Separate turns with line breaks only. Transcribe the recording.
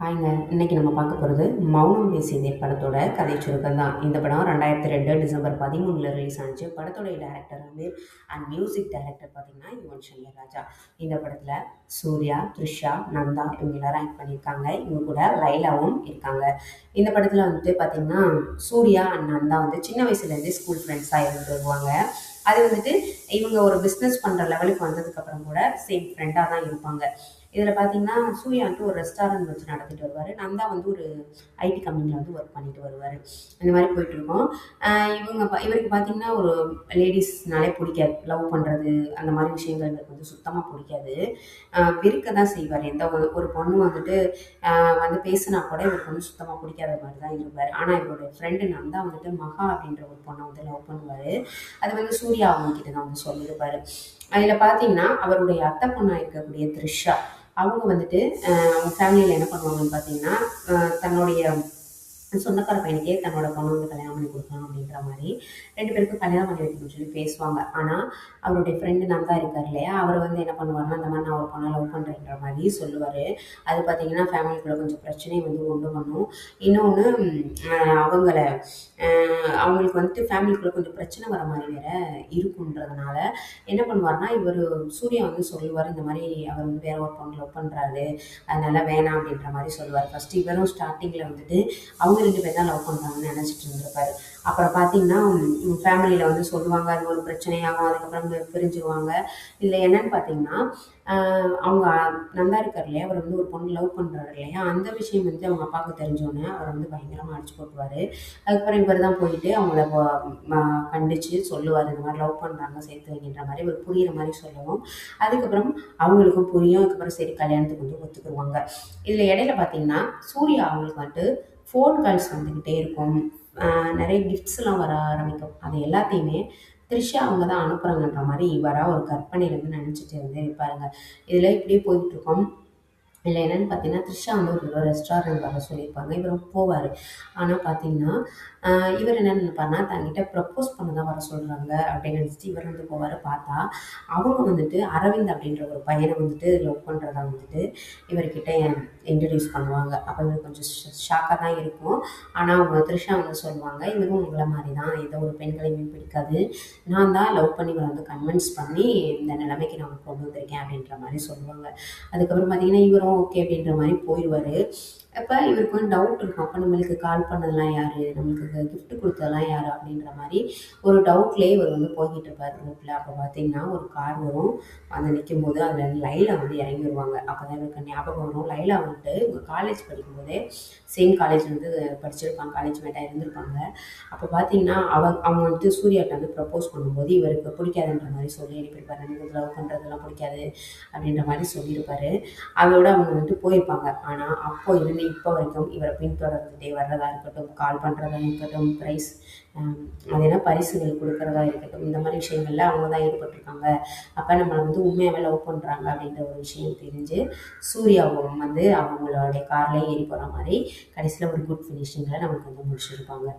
ஹாய்ங்க. இன்னைக்கு நம்ம பார்க்க போறது மௌனம் பேசியதே படத்தோட கதை சுருக்கம் தான். இந்த படம் 2002 டிசம்பர் 13 ரிலீஸ் ஆனுச்சு. படத்தோட director Ameer and music director பார்த்தீங்கன்னா யுவன் சங்கர் ராஜா. இந்த படத்துல சூர்யா, த்ரிஷா, நந்தா இவங்க எல்லாரும் ஆக்ட் பண்ணியிருக்காங்க. இவங்க கூட லைலாவும் இருக்காங்க. இந்த படத்துல வந்துட்டு பார்த்தீங்கன்னா சூர்யா அண்ட் நந்தா வந்து சின்ன வயசுலேருந்தே ஸ்கூல் ஃப்ரெண்ட்ஸாக இருந்து வருவாங்க. அது வந்துட்டு இவங்க ஒரு பிஸ்னஸ் பண்ணுற லெவலுக்கு வந்ததுக்கப்புறம் கூட சேம் ஃப்ரெண்டாக தான் இருப்பாங்க. இதில் பார்த்தீங்கன்னா சூர்யா வந்துட்டு ஒரு ரெஸ்டாரண்ட் வச்சு நடத்திட்டு வருவார். நந்தா வந்து ஒரு ஐடி கம்பெனியில் வந்து ஒர்க் பண்ணிட்டு வருவார். இந்த மாதிரி போயிட்டுருக்கோம். இவருக்கு பார்த்தீங்கன்னா ஒரு லேடிஸ்னாலே பிடிக்காது. லவ் பண்ணுறது அந்த மாதிரி விஷயங்கள் இவருக்கு வந்து சுத்தமாக பிடிக்காது. வெறுக்க தான் செய்வார். எந்த ஒரு பொண்ணு வந்துட்டு வந்து பேசினா கூட இவருக்கு வந்து சுத்தமாக பிடிக்காத மாதிரி தான் இருப்பார். ஆனால் இவருடைய ஃப்ரெண்டு நந்தா வந்துட்டு மகா அப்படின்ற ஒரு பொண்ணை வந்து லவ் பண்ணுவார். அது வந்து சூர்யா அவங்க கிட்ட தான் வந்து சொல்லியிருப்பாரு. அதில் பார்த்தீங்கன்னா அவருடைய அத்தை பொண்ணாக இருக்கக்கூடிய த்ரிஷா அவங்க வந்துட்டு அவங்க ஃபேமிலியில் என்ன பண்ணுவாங்கன்னு பார்த்தீங்கன்னா தன்னுடைய சொந்தக்கார பையனுக்கே தன்னோட பொண்ணு வந்து கல்யாணம் பண்ணி கொடுக்கணும் அப்படின்ற மாதிரி 2 பேருக்கும் கல்யாணம் பண்ணி வைக்கணும்னு சொல்லி பேசுவாங்க. ஆனால் அவருடைய ஃப்ரெண்டு நந்தா இருக்கார் இல்லையா, அவர் வந்து என்ன பண்ணுவாருன்னா இந்த மாதிரி நான் ஒரு பொண்ணை லவ் பண்ணுறேன்ற மாதிரி சொல்லுவார். அது பார்த்தீங்கன்னா ஃபேமிலிக்குள்ளே கொஞ்சம் பிரச்சனையை வந்து உண்டு பண்ணும். இன்னொன்று அவங்கள அவங்களுக்கு வந்துட்டு ஃபேமிலிக்குள்ளே கொஞ்சம் பிரச்சனை வர மாதிரி வேற இருக்குன்றதுனால என்ன பண்ணுவார்னா இவர் சூர்யா வந்து சொல்லுவார், இந்த மாதிரி அவர் வந்து வேற ஒரு பொண்ணு லவ் பண்ணுறாரு, அதனால வேணாம் அப்படின்ற மாதிரி சொல்லுவார். ஃபர்ஸ்ட் இவரும் ஸ்டார்டிங்கில் வந்துட்டு அவங்க 2 பேர் தான் லவ் பண்ணுறாங்கன்னு நினச்சிட்டு இருந்திருப்பாரு. அப்புறம் பார்த்தீங்கன்னா ஃபேமிலியில் வந்து சொல்லுவாங்க, அது ஒரு பிரச்சனையாகும். அதுக்கப்புறம் பிரிஞ்சுருவாங்க. இதில் என்னன்னு பார்த்தீங்கன்னா அவங்க நந்தா இருக்கார் இல்லையா, அவர் வந்து ஒரு பொண்ணு லவ் பண்ணுறாரு இல்லையா, அந்த விஷயம் வந்து அவங்க அப்பாவுக்கு தெரிஞ்சோன்னே அவர் வந்து பயங்கரமாக அடிச்சு போட்டுருவார். அதுக்கப்புறம் இவர் தான் போயிட்டு அவங்கள கண்டித்து சொல்லுவார், இந்த மாதிரி லவ் பண்ணுறாங்க சேர்த்து வைக்கின்ற மாதிரி இவர் புரிகிற மாதிரி சொல்லவும் அதுக்கப்புறம் அவங்களுக்கும் புரியும். அதுக்கப்புறம் சரி கல்யாணத்துக்கு வந்து ஒத்துக்குருவாங்க. இதில் இடையில பார்த்தீங்கன்னா சூர்யா அவங்களுக்கு வந்துட்டு ஃபோன் கால்ஸ் வந்துக்கிட்டே இருக்கும். நிறைய கிஃப்ட்ஸ்லாம் வர ஆரம்பிக்கும். அது எல்லாத்தையுமே த்ரிஷா அவங்க தான் அனுப்புகிறாங்கன்ற மாதிரி இவராக ஒரு கற்பனையிலேருந்து நினச்சிட்டு வந்து இருப்பாருங்க. இதில் இப்படியே போயிட்டுருக்கோம். இதில் என்னென்னு பார்த்தீங்கன்னா த்ரிஷா வந்து ஒரு ரெஸ்டாரண்ட் வர சொல்லியிருப்பாங்க. இவர் போவார். ஆனால் பார்த்தீங்கன்னா இவர் என்ன நினைப்பாருன்னா தன்கிட்ட ப்ரப்போஸ் பண்ண தான் வர சொல்கிறாங்க அப்படின்னு நினச்சிட்டு இவர் வந்து போவார். பார்த்தா அவங்க வந்துட்டு அரவிந்த் அப்படின்ற ஒரு பையனை வந்துட்டு லவ் பண்ணுறதா வந்துட்டு இவர்கிட்ட இன்ட்ரடியூஸ் பண்ணுவாங்க. அப்போ இவர் கொஞ்சம் ஷாக்காக தான் இருக்கும். ஆனால் அவங்க த்ரிஷா வந்து சொல்லுவாங்க, இவரும் உங்களை மாதிரி தான், எந்த ஒரு பெண்களையுமே பிடிக்காது, நான் தான் லவ் பண்ணி இவரை வந்து கன்வின்ஸ் பண்ணி இந்த நிலைமைக்கு நான் கொண்டு வந்திருக்கேன் அப்படின்ற மாதிரி சொல்லுவாங்க. அதுக்கப்புறம் பார்த்தீங்கன்னா இவரும் ஓகே அப்படின்ற மாதிரி போயிடுவார். அப்போ இவருக்கு வந்து டவுட் இருக்கும், அப்போ நம்மளுக்கு கால் பண்ணதெல்லாம் யார், நம்மளுக்கு கிஃப்ட் கொடுத்ததெல்லாம் யார் அப்படின்ற மாதிரி ஒரு டவுட்லேயே இவர் வந்து போய்கிட்டு இருப்பார் ரோட்டில். அப்போ பார்த்தீங்கன்னா ஒரு கார் வரும். வந்து நிற்கும்போது அதில் லைலா வந்து இறங்கி வருவாங்க. அப்போ தான் இவருக்கு ஞாபகம் வரும், லைலா வந்துட்டு இவங்க காலேஜ் படிக்கும்போதே சேம் காலேஜ் வந்து படிச்சிருப்பாங்க, காலேஜ் மேட்டாக இருந்திருப்பாங்க. அப்போ பார்த்தீங்கன்னா அவங்க வந்துட்டு சூர்யாட்ட வந்து ப்ரப்போஸ் பண்ணும்போது இவருக்கு பிடிக்காதுன்ற மாதிரி சொல்லி அனுப்பியிருப்பார். எனக்கு லவ் பண்ணுறதுலாம் பிடிக்காது அப்படின்ற மாதிரி சொல்லியிருப்பார். அதோட அவங்க வந்துட்டு போயிருப்பாங்க. ஆனால் அப்போ இருந்து இப்போ வரைக்கும் இவரை பின்தொடர்ந்துட்டே வர்றதா இருக்கட்டும், கால் பண்ணுறதா இருக்கட்டும், அது என்ன பரிசுகள் கொடுக்குறதா இருக்கட்டும், இந்த மாதிரி விஷயங்கள்ல அவங்க தான் ஈடுபட்டிருக்காங்க. அப்போ நம்மளை வந்து உண்மையாகவே லவ் பண்ணுறாங்க அப்படின்ற ஒரு விஷயம் தெரிஞ்சு சூர்யாவும் வந்து அவங்களுடைய கார்லேயே ஏறி போகிற மாதிரி கடைசியில் ஒரு குட் ஃபினிஷிங்கில் நமக்கு வந்து முடிச்சிருப்பாங்க.